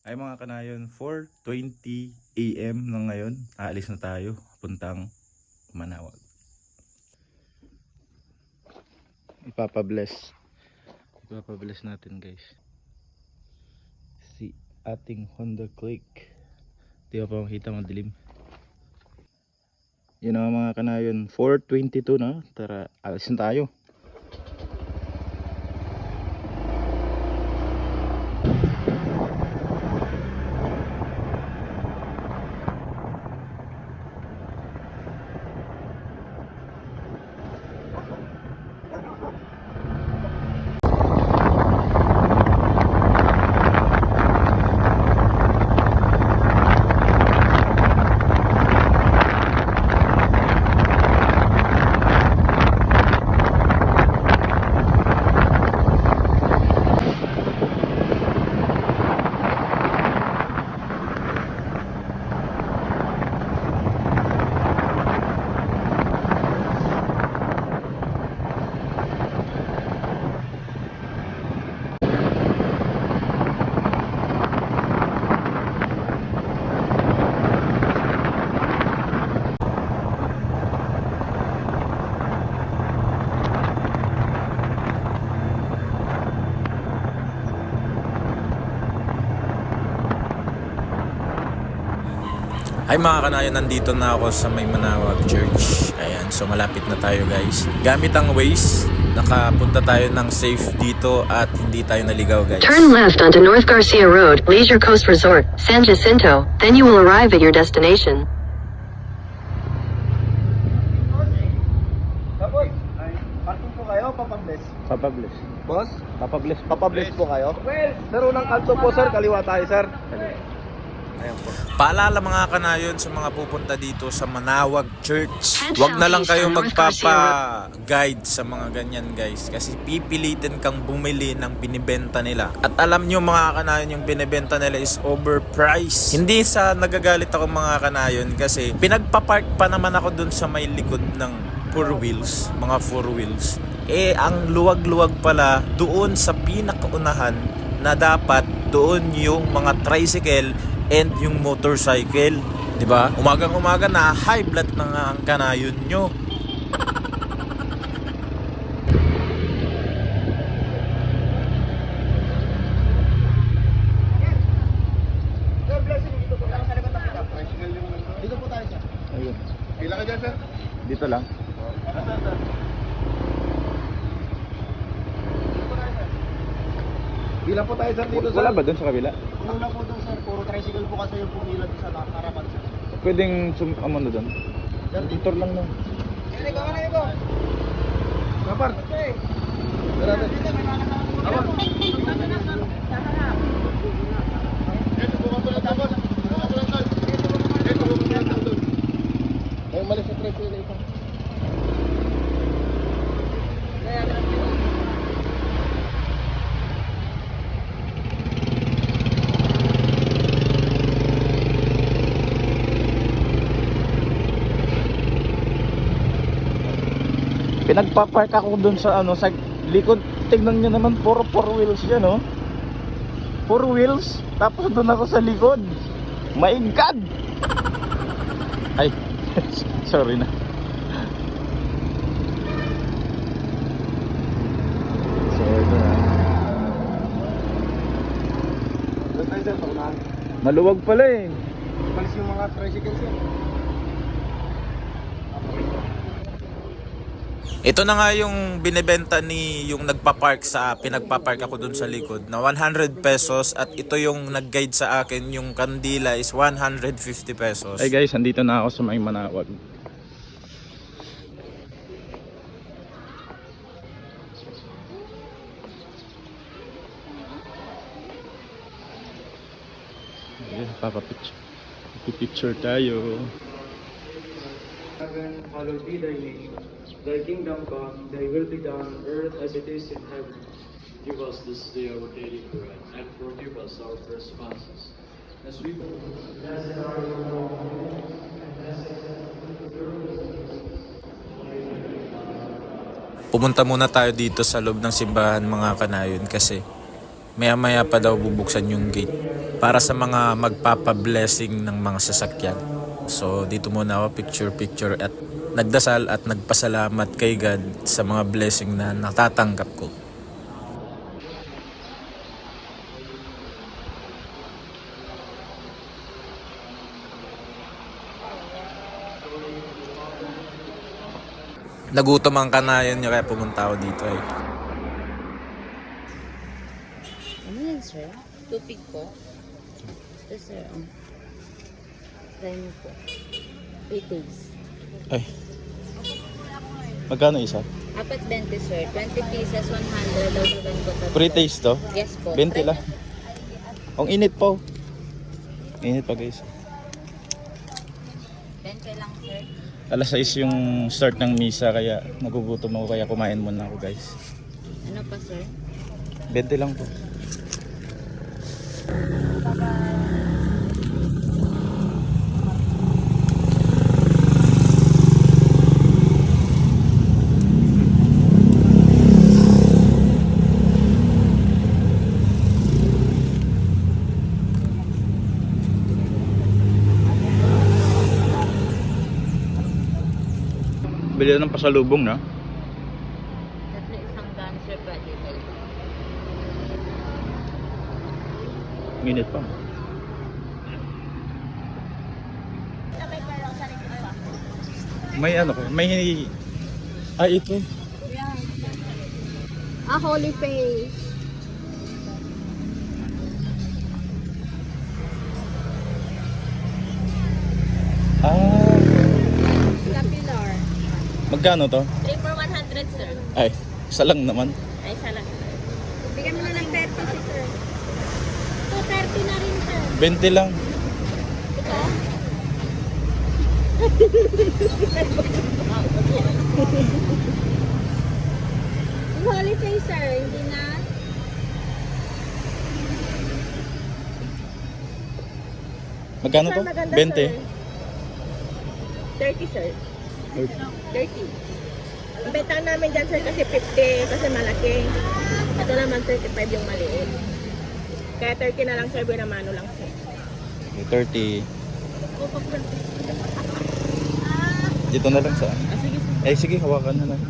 Ay mga kanayon, 4:20 AM na ngayon. Aalis na tayo puntang Manawag. Ipapabless natin guys si ating Honda Click. Di ba pa makita, madilim. Yun na mga kanayon, 4:22 na. Tara, alis na tayo. Ay mga kanayon, nandito na ako sa may Manawag Church. Ayan, so malapit na tayo guys. Gamit ang Waze, nakapunta tayo ng safe dito at hindi tayo naligaw guys. Turn left onto North Garcia Road, Leisure Coast Resort, San Jacinto. Then you will arrive at your destination. Tapos, parking po kayo, papabless. Papabless. Boss? Papabless. Papabless po kayo? Sir, unang kanto po sir, kaliwa tayo sir. Ayan po. Paalala mga kanayon sa mga pupunta dito sa Manawag Church, wag na lang kayo magpapa-guide sa mga ganyan guys, kasi pipilitin kang bumili ng binibenta nila. At alam nyo mga kanayon, yung binibenta nila is overpriced. Hindi sa nagagalit ako mga kanayon, kasi pinagpapark pa naman ako dun sa may likod ng four wheels, mga four wheels. Ang luwag-luwag pala doon sa pinakaunahan, na dapat doon yung mga tricycle and yung motorcycle, 'di ba? Umagang-umaga na high blood na nga ang kanayon nyo. Sir, blessing, dito po tayo sa likod ng pickup. Dito po tayo sir. Ayun. Pila ka dyan sir? Dito lang. Pila po tayo sir dito sir? Wala ba doon sa kabila? Wala po doon sir, puro tricycle po kasi yung pumila doon sa harapan sir. Pwedeng ano doon? Sir, Motor lang no. Sige, gawa na ito. Kapar. Tara, tara. Kapar. Ito po ka pala tapos. Ito po ka pala tapos. Ay, malis sa tricycle ito. Pinagpa-park ako doon sa sa likod. Tingnan niyo naman, puro four wheels 'yan, no? Four wheels, tapos doon ako sa likod. My God! Ay, sorry na. Sorry na. Doon tayo sir, paunahan. Maluwag pala eh. Malis yung mga tricycle sir. Ito na nga yung binebenta ni yung nagpa-park sa pinagpa-park ako dun sa likod na 100 pesos, at ito yung nag-guide sa akin, yung kandila is 150 pesos. Hey guys, andito na ako sa may Manawag. Papapicture tayo. Heaven, hallowed be thy name. Thy kingdom come, thy will be done on earth as it is in heaven. Give us this day our daily bread, and forgive us our trespasses, as we Pumunta muna tayo dito sa loob ng simbahan mga kanayon, kasi Maya-maya pa daw bubuksan yung gate para sa mga magpapa-blessing ng mga sasakyan. So dito muna ako picture at nagdasal at nagpasalamat kay God sa mga blessing na natatanggap ko. Nagutom ang kanayan niya kaya pumunta ako dito eh. Ano yan, sir? Tupig po? Ito, sir. Try mo po. 8 days. Ay. Magkano isa? Apat 20, sir. 20 pieces, 100. Daw sa ganito. Pre-taste to? Yes po. 20 lang. Ang init po. Init pa guys. 20 lang, sir. Alas 6 yung start ng misa kaya nagugutom ako kaya kumain muna ako guys. Ano pa, sir? 20 lang po. Bili ng pasalubong na. Tatlo isang gun, sir. Pwede kayo. Minute pa. May ano ko, may ay ito. Holy Face. Ah, Capilar. magkano to? 3 for 100, sir. Ay, isa lang naman. Ay, isa lang, sir. Bigyan mo na ng 30 si sir. 230 na rin, sir. 20 lang. Ito? Yung Holy Face, sir. Hindi na. Magkano to? Sir, maganda, 20. sir. 30, sir. 30. Ang benta namin dyan, sir, kasi 50. Kasi malaki. Ito naman, 35 yung maliit. Kaya 30 na lang, sir. Binamano lang, sir. 30. Dito na lang sa. Sige, sir. Eh sige, hawakan na lang.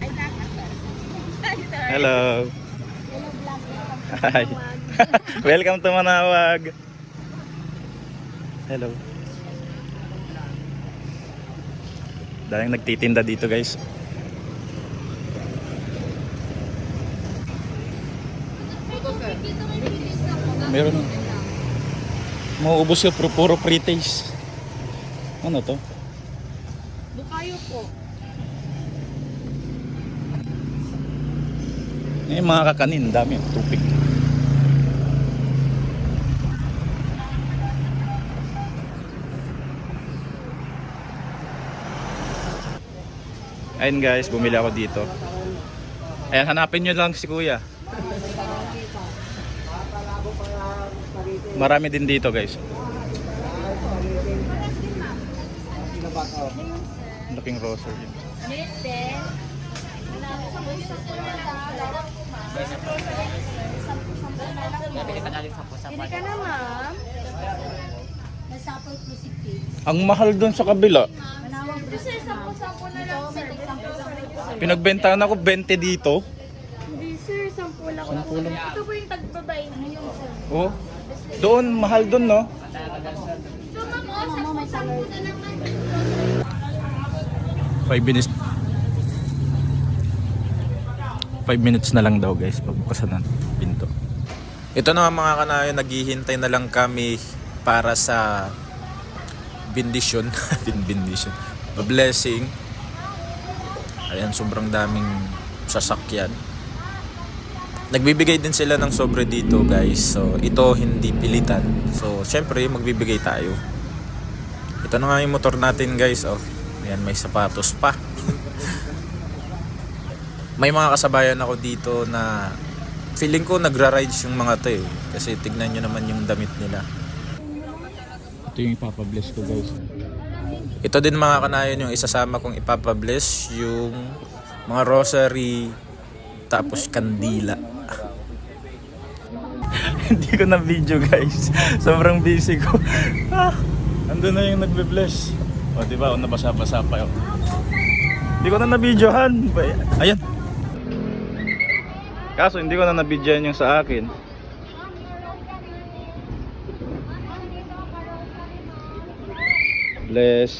Ay, tama, sir. Ay, sir. Hello. Hello, vlog. Hi. Welcome to Manawag. Hello. Daming nagtitinda dito, guys. Meron na. Mauubos ka, puro pre-taste. Ano to? Bukayo po. Eh, mga kakanin, dami. Tupig. Ayun guys, bumili ako dito. Ayan, hanapin nyo lang si kuya. Marami din dito guys. Laking rosary. Hindi ka na, ma'am. Ang mahal doon sa kabila. Ito, sir, 10 na lang, sir. Pinagbentahan ako 20 dito. Hindi, sir. 10 lang. 10 lang. Ito po yung tagbabay. Ano yung, sir? Oh. Doon, mahal doon, no? Ito, ma'am, 10 na lang, ma'am. 5 minutes. 5 minutes na lang daw guys, pagbukasan ng pinto. Ito na mga kanayon, naghihintay na lang kami para sa bendisyon. Bendisyon. Blessing. Ayan, sobrang daming sasakyan. Nagbibigay din sila ng sobre dito guys. So ito hindi pilitan. So syempre magbibigay tayo. Ito na nga yung motor natin guys. Oh. Ayan, may sapatos pa. May mga kasabayan ako dito na feeling ko nagra-rides yung mga to eh. Kasi tignan nyo naman yung damit nila. Ito yung ipapabless ko guys. Ito din mga kanayon yung isasama kong ipapabless, yung mga rosary tapos kandila. Hindi ko na video guys. Sobrang busy ko. Andun na yung nagbe-bless. O diba, nabasa-basa pa yun. Hindi ko na na-videohan. Ayan. Kaso hindi ko na na-videohan yung sa akin. Bless.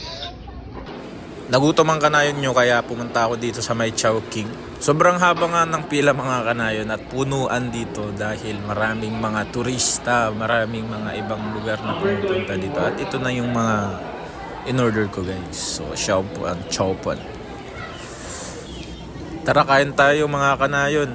Nagutom ang kanayon nyo kaya pumunta ako dito sa may Chowking. Sobrang haba nga ng pila mga kanayon at punuan dito dahil maraming mga turista, maraming mga ibang lugar na pumupunta dito. At ito na yung mga in-order ko guys. So, Chowpan. Tara, kain tayo mga kanayon.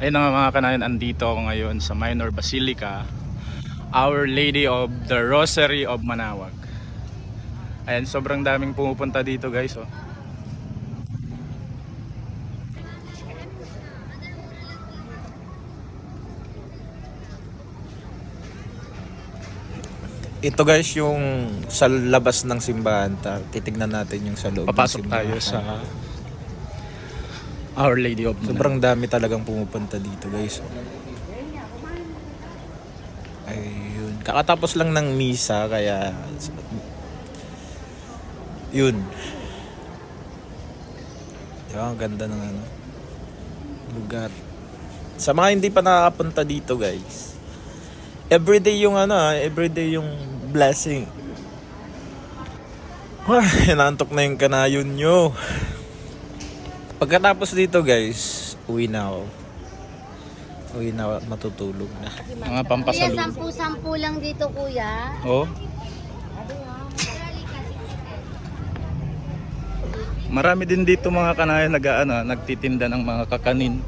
Ayun nga mga kanayon, andito ako ngayon sa Minor Basilica, Our Lady of the Rosary of Manaoag. Ayan, sobrang daming pumupunta dito guys. Oh. Ito guys yung sa labas ng simbahan. Titignan natin yung sa loob Papasok ng simbahan. tayo sa Our Lady of Manaoag. Sobrang dami talagang pumupunta dito guys. Ayun. Kakatapos lang ng misa kaya yun. Diba, ang ganda ng lugar. Sa mga hindi pa nakakapunta dito guys, everyday yung everyday yung blessing. Naantok na yung kanayon nyo. Pagkatapos dito guys, uwi na ako. Uwi na ako, matutulog na. Mga Kuya, pampasalubong. 10 lang dito kuya. Oh. Marami din dito mga kanayon nagtitinda ng mga kakanin.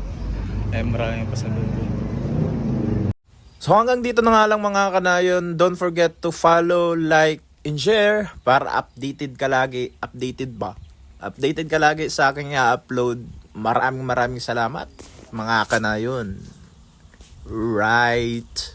Ay maraming pasalubong. So hanggang dito na nga lang mga kanayon. Don't forget to follow, like, and share para updated ka lagi. Updated ka lagi sa aking i-upload. Maraming salamat mga kanayon. Right.